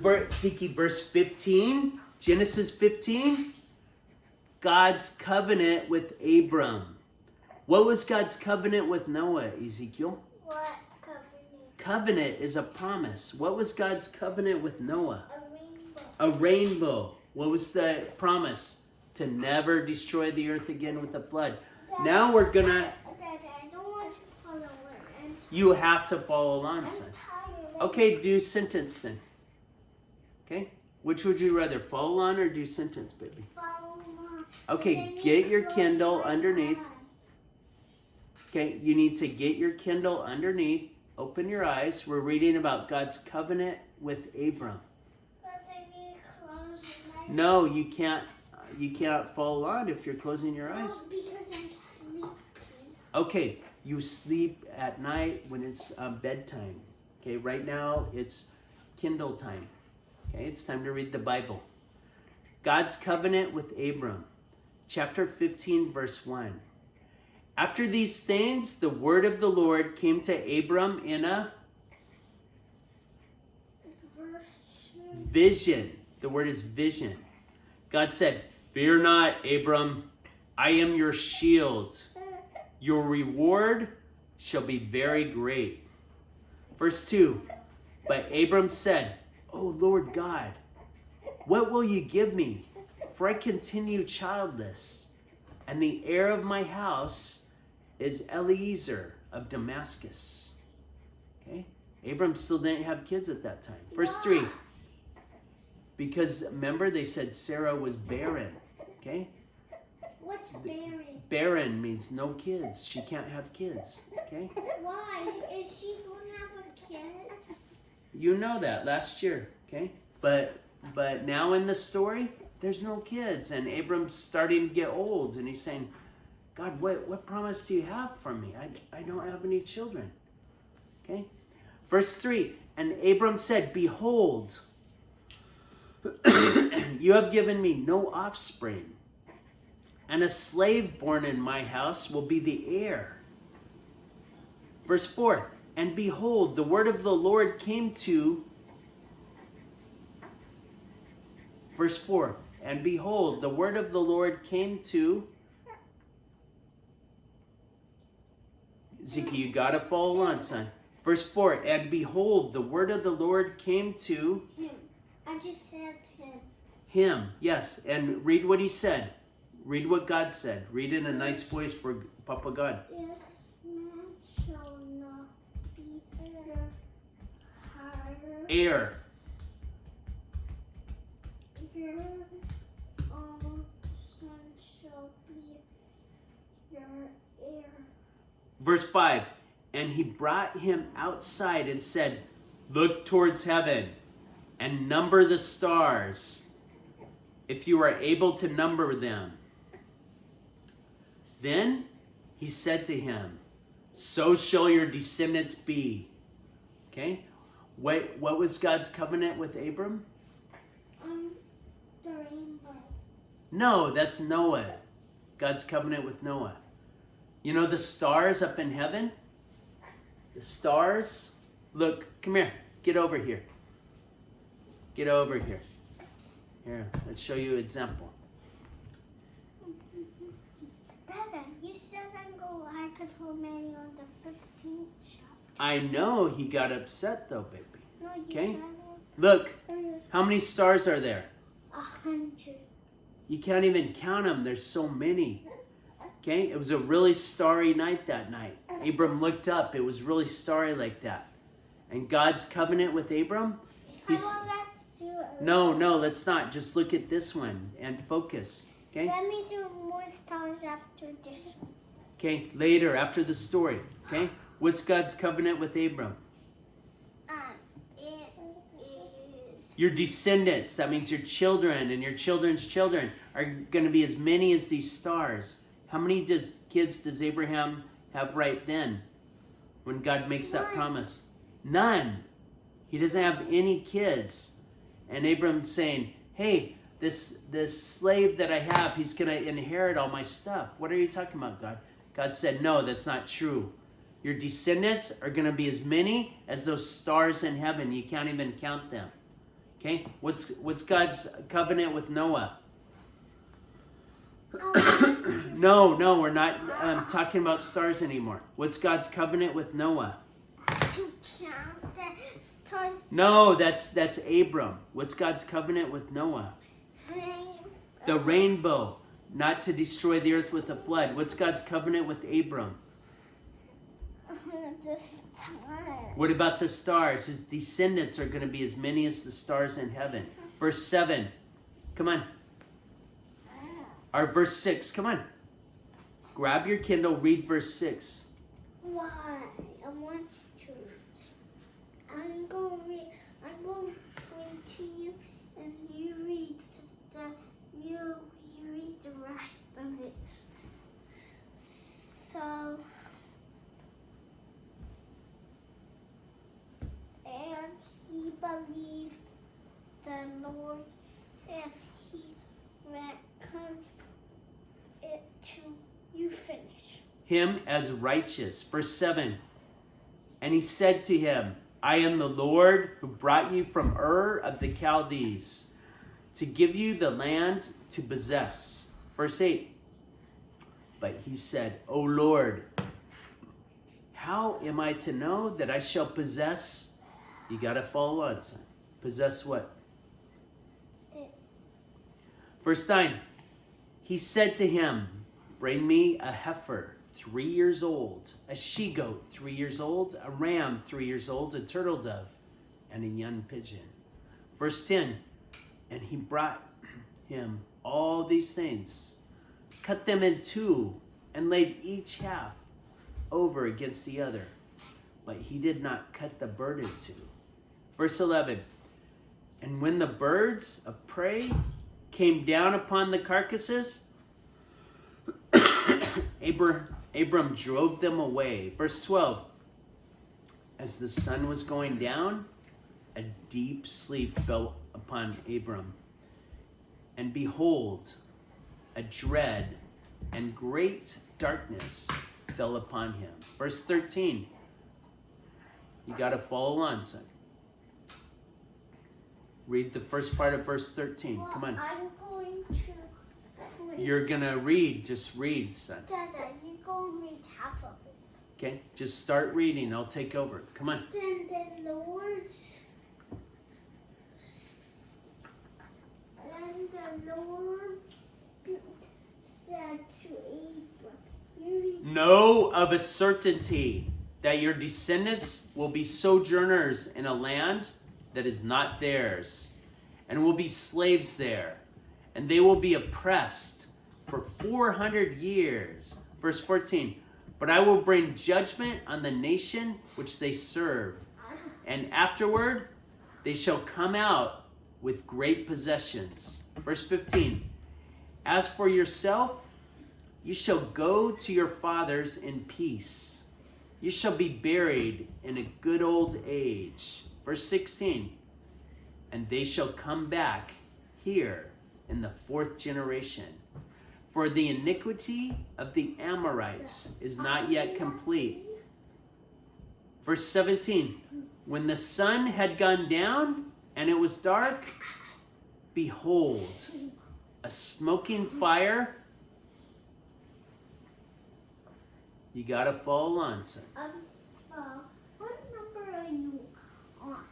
verse 15, Genesis 15, God's covenant with Abram. What was God's covenant with Noah, Ezekiel? What covenant? Covenant is a promise. What was God's covenant with Noah? A rainbow. A rainbow. What was the promise? To never destroy the earth again with a flood. Now we're gonna... Dad, I don't want to follow it. You have to follow along, I'm son. tired. Okay, do sentence then. Okay? Which would you rather, follow on or do sentence, baby? Follow along. Okay, Because I get need your to Kindle close my underneath. eye. Okay, you need to get your Kindle underneath. Open your eyes. We're reading about God's covenant with Abram. But I need to close my No, you can't. You cannot follow on if you're closing your eyes. No, because I'm sleepy. Okay, you sleep at night when it's bedtime. Okay, right now it's Kindle time. Okay, it's time to read the Bible. God's covenant with Abram, chapter 15, verse 1. After these things, the word of the Lord came to Abram in a vision. The word is vision. God said, "Fear not, Abram, I am your shield. Your reward shall be very great." Verse 2, but Abram said, "O Lord God, what will you give me? For I continue childless, and the heir of my house is Eliezer of Damascus." Okay, Abram still didn't have kids at that time. Verse 3, because remember they said Sarah was barren. Okay, What's barren? barren means no kids. She can't have kids. Okay, Why? Is she going to have a kid? you know that last year. Okay, but now in the story, there's no kids, and Abram's starting to get old, and he's saying, "God, what promise do you have for me? I don't have any children." Okay, verse 3, and Abram said, "Behold, you have given me no offspring, and a slave born in my house will be the heir." Verse 4, and behold, the word of the Lord came to... Verse 4, and behold, the word of the Lord came to... Ezekiel, you gotta follow on, son. Verse 4, and behold, the word of the Lord came to... Him. I just said him. Him, yes. And read what he said. Read what God said. Read in a nice voice for Papa God. This man shall not be Heir. Your own son shall be your heir. Verse 5, and he brought him outside and said, "Look towards heaven and number the stars, if you are able to number them." Then he said to him, "So shall your descendants be." Okay? What was God's covenant with Abram? The rainbow. No, that's Noah. God's covenant with Noah. You know the stars up in heaven? The stars? Look, come here. Get over here. Get over here. Here, let's show you an example. Dada, you said I'm going to hold Mary on the 15th chapter. I know he got upset though, baby. No, you Okay. said Look, it. how many stars are there? 100. You can't even count them. There's so many. Okay, it was a really starry night that night. Abram looked up. It was really starry like that. And God's covenant with Abram, he's... How about let's do it? No, let's not. Just look at this one and focus. Okay? Let me do more stars after this one. Okay, later, after the story. Okay? What's God's covenant with Abram? It is... Your descendants, that means your children and your children's children, are going to be as many as these stars. How many kids does Abraham have right then when God makes that promise? None. He doesn't have any kids. And Abram's saying, "Hey, this slave that I have, he's going to inherit all my stuff." What are you talking about, God? God said, "No, that's not true. Your descendants are going to be as many as those stars in heaven. You can't even count them." Okay? What's God's covenant with Noah? No, we're not talking about stars anymore. What's God's covenant with Noah? To count the stars. No, that's Abram. What's God's covenant with Noah? The rainbow, not to destroy the earth with a flood. What's God's covenant with Abram? The stars. What about the stars? His descendants are going to be as many as the stars in heaven. Verse 7. Come on. Or verse 6. Come on. Grab your Kindle, read verse 6. Why? I want to. I'm going to read to you, and you read the rest of it. So, and he believed the Lord, and he reckoned it to you. Finish. Him as righteous. Verse 7. And he said to him, I am the Lord who brought you from Ur of the Chaldees to give you the land to possess. Verse 8. But he said, O Lord, how am I to know that I shall possess? You got to follow on, son. Possess what? Verse 9. He said to him, bring me a heifer 3 years old, a she-goat 3 years old, a ram 3 years old, a turtle dove, and a young pigeon. Verse 10. And he brought him all these things, cut them in two, and laid each half over against the other. But he did not cut the bird in two. Verse 11. And when the birds of prey came down upon the carcasses, Abram drove them away. Verse 12. As the sun was going down, a deep sleep fell upon Abram. And behold, a dread and great darkness fell upon him. Verse 13. You got to follow on, son. Read the first part of verse 13. Come on. I'm going to. You're going to read. Just read, son. Dada, you're going to read half of it. Okay? Just start reading. I'll take over. Come on. Then the Lord said to Abram, you read. Know of a certainty that your descendants will be sojourners in a land that is not theirs, and will be slaves there, and they will be oppressed for 400 years. Verse 14. But I will bring judgment on the nation which they serve, and afterward they shall come out with great possessions. Verse 15. As for yourself, you shall go to your fathers in peace. You shall be buried in a good old age. Verse 16. And they shall come back here in the 4th generation. For the iniquity of the Amorites is not yet complete. Verse 17. When the sun had gone down and it was dark, behold, a smoking fire. You got to follow on, son. What number are you on?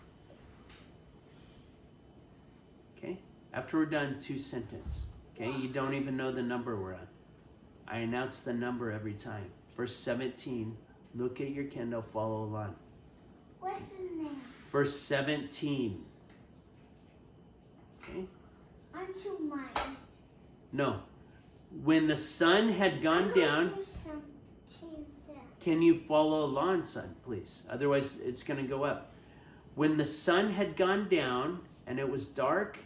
Okay? After we're done, 2 sentences. Okay? You don't even know the number we're on. I announce the number every time. Verse 17. Look at your Kindle, follow along. What's in there? Verse 17. Okay? Aren't you mine? No. When the sun had gone down, can you follow along, son, please? Otherwise, it's going to go up. When the sun had gone down and it was dark,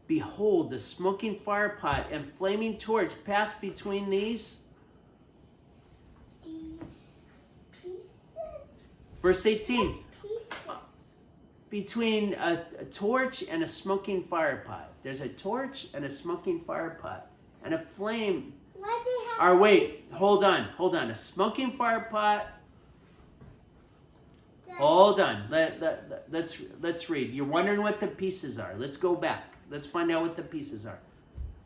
behold, a smoking firepot and flaming torch passed between these pieces. Verse 18. Pieces. Between a torch and a smoking firepot. There's a torch and a smoking firepot. And a flame. Why do they have Or wait, pieces? hold on. A smoking firepot. Hold on. Let's read. You're wondering what the pieces are. Let's go back. Let's find out what the pieces are.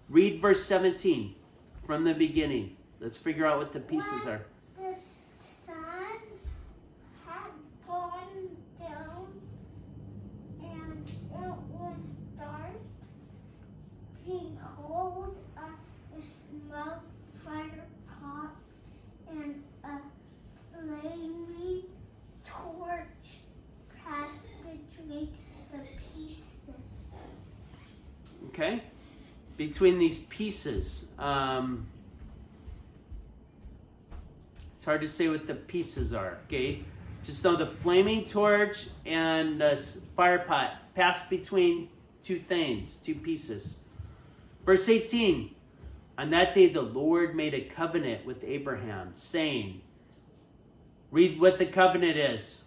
Read verse 17 from the beginning. Let's figure out what the pieces are. The sun had gone down and it was dark. Behold, a smoke fire pot and a flaming torch passed between the pieces. Okay? Between these pieces. It's hard to say what the pieces are, okay? Just know the flaming torch and the fire pot passed between two things, two pieces. Verse 18. On that day the Lord made a covenant with Abraham, saying, read what the covenant is.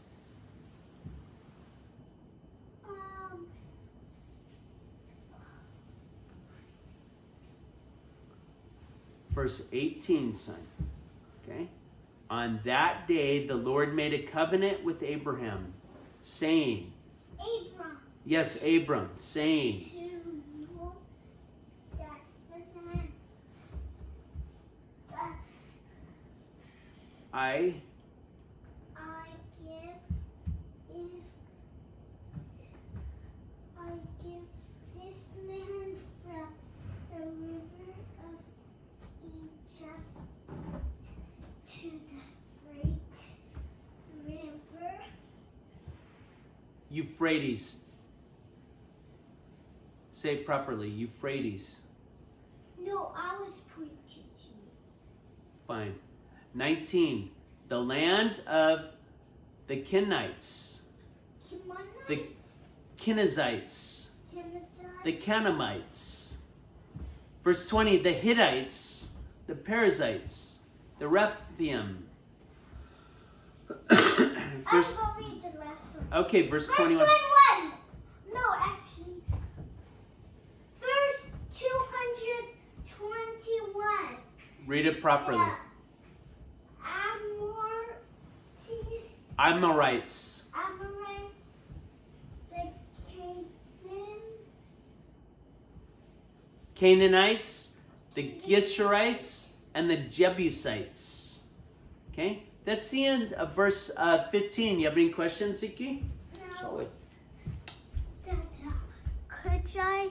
Verse 18, son. Okay? On that day, the Lord made a covenant with Abraham, saying, Abram. Yes, Abram, saying, To your descendants, thus I give this land from the river of Egypt to the great river Euphrates. Say it properly, Euphrates. No, I was pre-teaching. Fine. 19. The land of the Kenites, the Kenizzites, the Canaanites. Verse 20. The Hittites, the Perizzites, the Rephaim. Verse, I will read the last one. okay, verse 21. No, actually. Verse 221. Read it properly. The Amorites, the Canaanites, the Geshurites, and the Jebusites. Okay? That's the end of verse 15. You have any questions, Ziki? No. Could I